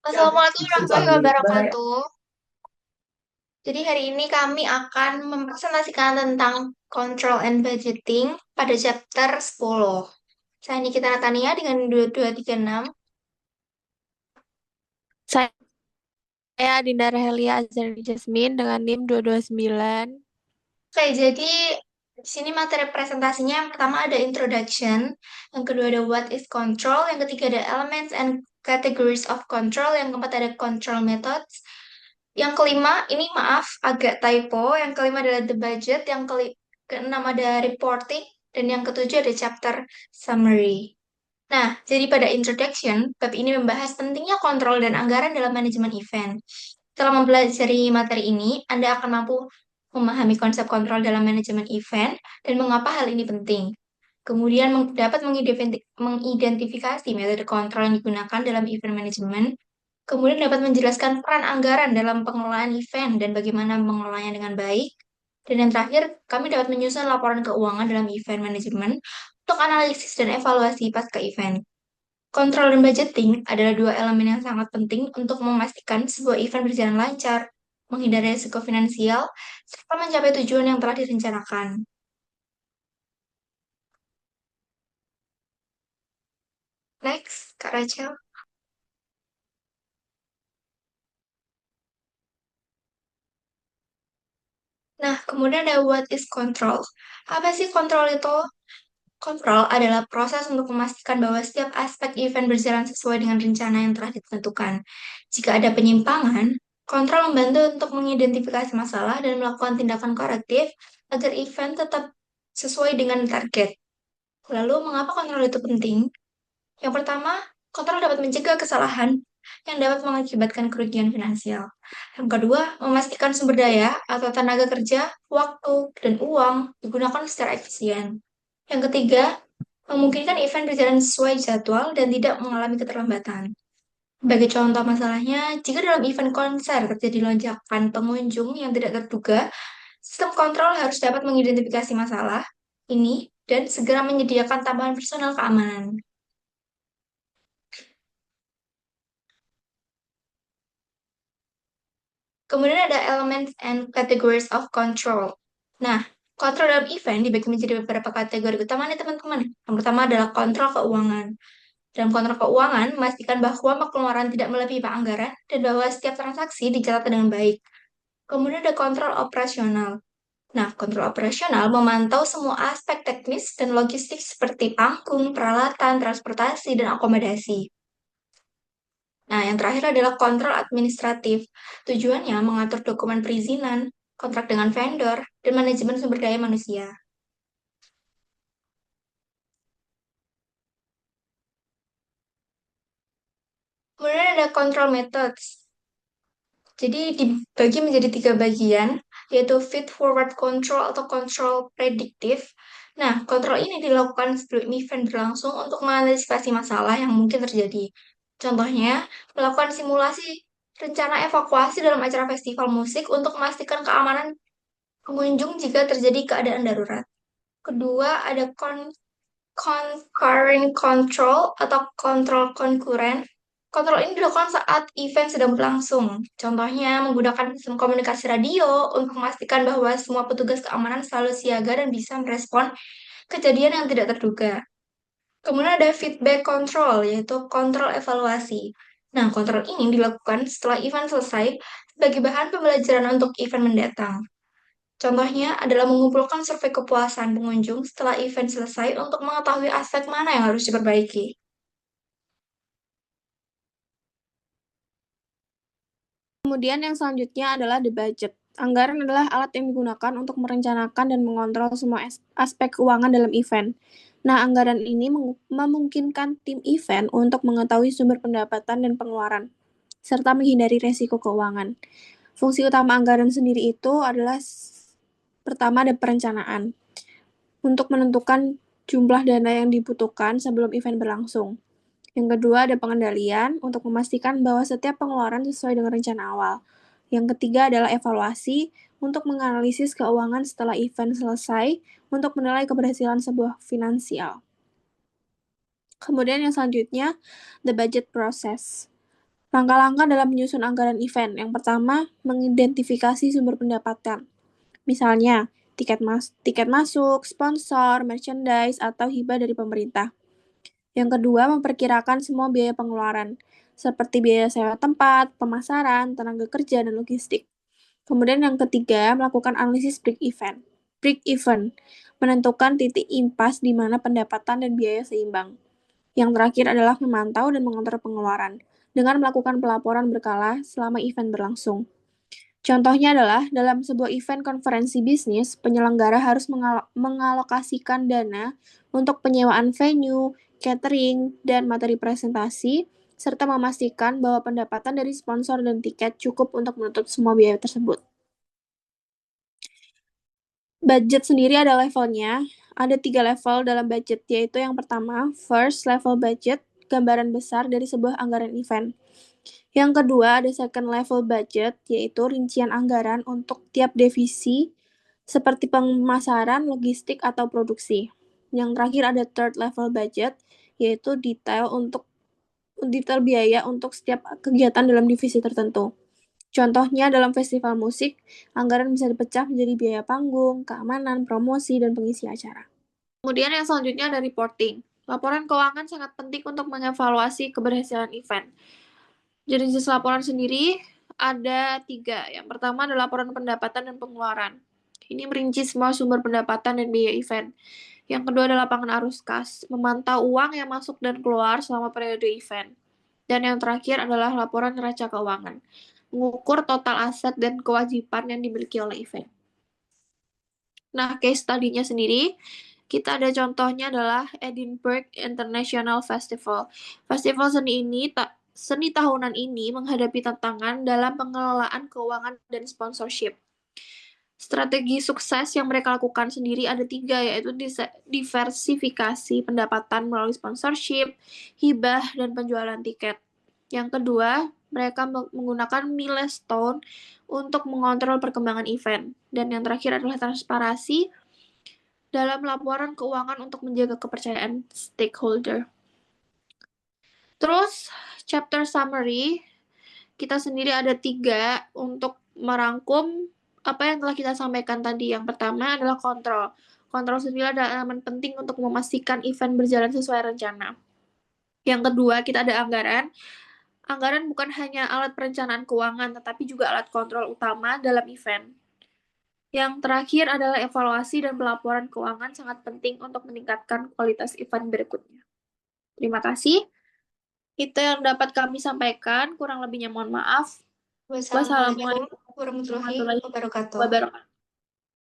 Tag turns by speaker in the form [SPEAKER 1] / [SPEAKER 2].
[SPEAKER 1] Assalamualaikum warahmatullahi wabarakatuh. Jadi hari ini kami akan mempresentasikan tentang Control and Budgeting pada chapter 10. Saya Nikita Natania dengan 2236.
[SPEAKER 2] Saya Dinda Rahelia Azari Jasmine dengan NIM 229.
[SPEAKER 1] Oke, jadi di sini materi presentasinya yang pertama ada introduction, yang kedua ada what is control, yang ketiga ada elements and categories of control, yang keempat ada control methods, yang kelima, ini maaf, agak typo. Yang kelima adalah the budget. Yang keenam ada reporting. Dan yang ketujuh ada chapter summary. Nah, jadi pada introduction, bab ini membahas pentingnya kontrol dan anggaran dalam manajemen event. Setelah mempelajari materi ini, Anda akan mampu memahami konsep kontrol dalam manajemen event dan mengapa hal ini penting. Kemudian dapat mengidentifikasi metode kontrol yang digunakan dalam event management. Kemudian dapat menjelaskan peran anggaran dalam pengelolaan event dan bagaimana mengelolanya dengan baik. Dan yang terakhir, kami dapat menyusun laporan keuangan dalam event manajemen untuk analisis dan evaluasi pasca event. Kontrol dan budgeting adalah dua elemen yang sangat penting untuk memastikan sebuah event berjalan lancar, menghindari risiko finansial, serta mencapai tujuan yang telah direncanakan. Next, Kak Rachel. Nah, kemudian ada what is control. Apa sih kontrol itu? Kontrol adalah proses untuk memastikan bahwa setiap aspek event berjalan sesuai dengan rencana yang telah ditentukan. Jika ada penyimpangan, kontrol membantu untuk mengidentifikasi masalah dan melakukan tindakan korektif agar event tetap sesuai dengan target. Lalu, mengapa kontrol itu penting? Yang pertama, kontrol dapat mencegah kesalahan yang dapat mengakibatkan kerugian finansial. Yang kedua, memastikan sumber daya atau tenaga kerja, waktu, dan uang digunakan secara efisien. Yang ketiga, memungkinkan event berjalan sesuai jadwal dan tidak mengalami keterlambatan. Sebagai contoh masalahnya, jika dalam event konser terjadi lonjakan pengunjung yang tidak terduga, sistem kontrol harus dapat mengidentifikasi masalah ini dan segera menyediakan tambahan personel keamanan. Kemudian ada elements and categories of control. Nah, kontrol dalam event dibagi menjadi beberapa kategori utama nih teman-teman. Yang pertama adalah kontrol keuangan. Dalam kontrol keuangan, memastikan bahwa pengeluaran tidak melebihi anggaran dan bahwa setiap transaksi dicatat dengan baik. Kemudian ada kontrol operasional. Nah, kontrol operasional memantau semua aspek teknis dan logistik seperti panggung, peralatan, transportasi, dan akomodasi. Nah, yang terakhir adalah kontrol administratif. Tujuannya mengatur dokumen perizinan, kontrak dengan vendor, dan manajemen sumber daya manusia. Kemudian ada control methods. Jadi dibagi menjadi tiga bagian, yaitu feed forward control atau control prediktif. Nah, kontrol ini dilakukan sebelum event berlangsung untuk mengantisipasi masalah yang mungkin terjadi. Contohnya, melakukan simulasi rencana evakuasi dalam acara festival musik untuk memastikan keamanan pengunjung jika terjadi keadaan darurat. Kedua, ada concurrent control atau kontrol konkuren. Kontrol ini dilakukan saat event sedang berlangsung. Contohnya, menggunakan sistem komunikasi radio untuk memastikan bahwa semua petugas keamanan selalu siaga dan bisa merespon kejadian yang tidak terduga. Kemudian ada feedback control, yaitu kontrol evaluasi. Nah, kontrol ini dilakukan setelah event selesai sebagai bahan pembelajaran untuk event mendatang. Contohnya adalah mengumpulkan survei kepuasan pengunjung setelah event selesai untuk mengetahui aspek mana yang harus diperbaiki.
[SPEAKER 2] Kemudian yang selanjutnya adalah the budget. Anggaran adalah alat yang digunakan untuk merencanakan dan mengontrol semua aspek keuangan dalam event. Nah, anggaran ini memungkinkan tim event untuk mengetahui sumber pendapatan dan pengeluaran, serta menghindari resiko keuangan. Fungsi utama anggaran sendiri itu adalah pertama ada perencanaan, untuk menentukan jumlah dana yang dibutuhkan sebelum event berlangsung. Yang kedua ada pengendalian untuk memastikan bahwa setiap pengeluaran sesuai dengan rencana awal. Yang ketiga adalah evaluasi untuk menganalisis keuangan setelah event selesai untuk menilai keberhasilan sebuah finansial. Kemudian yang selanjutnya, the budget process. Langkah-langkah dalam menyusun anggaran event. Yang pertama, mengidentifikasi sumber pendapatan. Misalnya, tiket masuk, sponsor, merchandise, atau hibah dari pemerintah. Yang kedua, memperkirakan semua biaya pengeluaran, seperti biaya sewa tempat, pemasaran, tenaga kerja, dan logistik. Kemudian yang ketiga, melakukan analisis break event. Break event, menentukan titik impas di mana pendapatan dan biaya seimbang. Yang terakhir adalah memantau dan mengontrol pengeluaran, dengan melakukan pelaporan berkala selama event berlangsung. Contohnya adalah dalam sebuah event konferensi bisnis, penyelenggara harus mengalokasikan dana untuk penyewaan venue, catering, dan materi presentasi, serta memastikan bahwa pendapatan dari sponsor dan tiket cukup untuk menutup semua biaya tersebut. Budget sendiri ada levelnya. Ada 3 level dalam budget, yaitu yang pertama, first level budget, gambaran besar dari sebuah anggaran event. Yang kedua, ada second level budget, yaitu rincian anggaran untuk tiap divisi, seperti pemasaran, logistik, atau produksi. Yang terakhir ada third level budget, yaitu detail biaya untuk setiap kegiatan dalam divisi tertentu. Contohnya dalam festival musik, anggaran bisa dipecah menjadi biaya panggung, keamanan, promosi, dan pengisi acara. Kemudian yang selanjutnya ada reporting. Laporan keuangan sangat penting untuk mengevaluasi keberhasilan event. Jenis laporan sendiri ada 3. Yang pertama adalah laporan pendapatan dan pengeluaran. Ini merinci semua sumber pendapatan dan biaya event. Yang kedua adalah lapangan arus kas, memantau uang yang masuk dan keluar selama periode event. Dan yang terakhir adalah laporan neraca keuangan, mengukur total aset dan kewajiban yang dimiliki oleh event. Nah, case study-nya sendiri, kita ada contohnya adalah Edinburgh International Festival. Festival seni tahunan ini menghadapi tantangan dalam pengelolaan keuangan dan sponsorship. Strategi sukses yang mereka lakukan sendiri ada 3, yaitu diversifikasi pendapatan melalui sponsorship, hibah, dan penjualan tiket. Yang kedua, mereka menggunakan milestone untuk mengontrol perkembangan event. Dan yang terakhir adalah transparansi dalam laporan keuangan untuk menjaga kepercayaan stakeholder. Terus, chapter summary, kita sendiri ada 3 untuk merangkum apa yang telah kita sampaikan tadi. Yang pertama adalah kontrol. Kontrol sendiri adalah elemen penting untuk memastikan event berjalan sesuai rencana. Yang kedua, kita ada anggaran. Anggaran bukan hanya alat perencanaan keuangan, tetapi juga alat kontrol utama dalam event. Yang terakhir adalah evaluasi dan pelaporan keuangan sangat penting untuk meningkatkan kualitas event berikutnya. Terima kasih. Itu yang dapat kami sampaikan. Kurang lebihnya mohon maaf.
[SPEAKER 1] Wassalamualaikum
[SPEAKER 2] Wassalamualaikum
[SPEAKER 1] warahmatullahi
[SPEAKER 2] warahmatullahi
[SPEAKER 1] wabarakatuh.
[SPEAKER 2] wabarakatuh.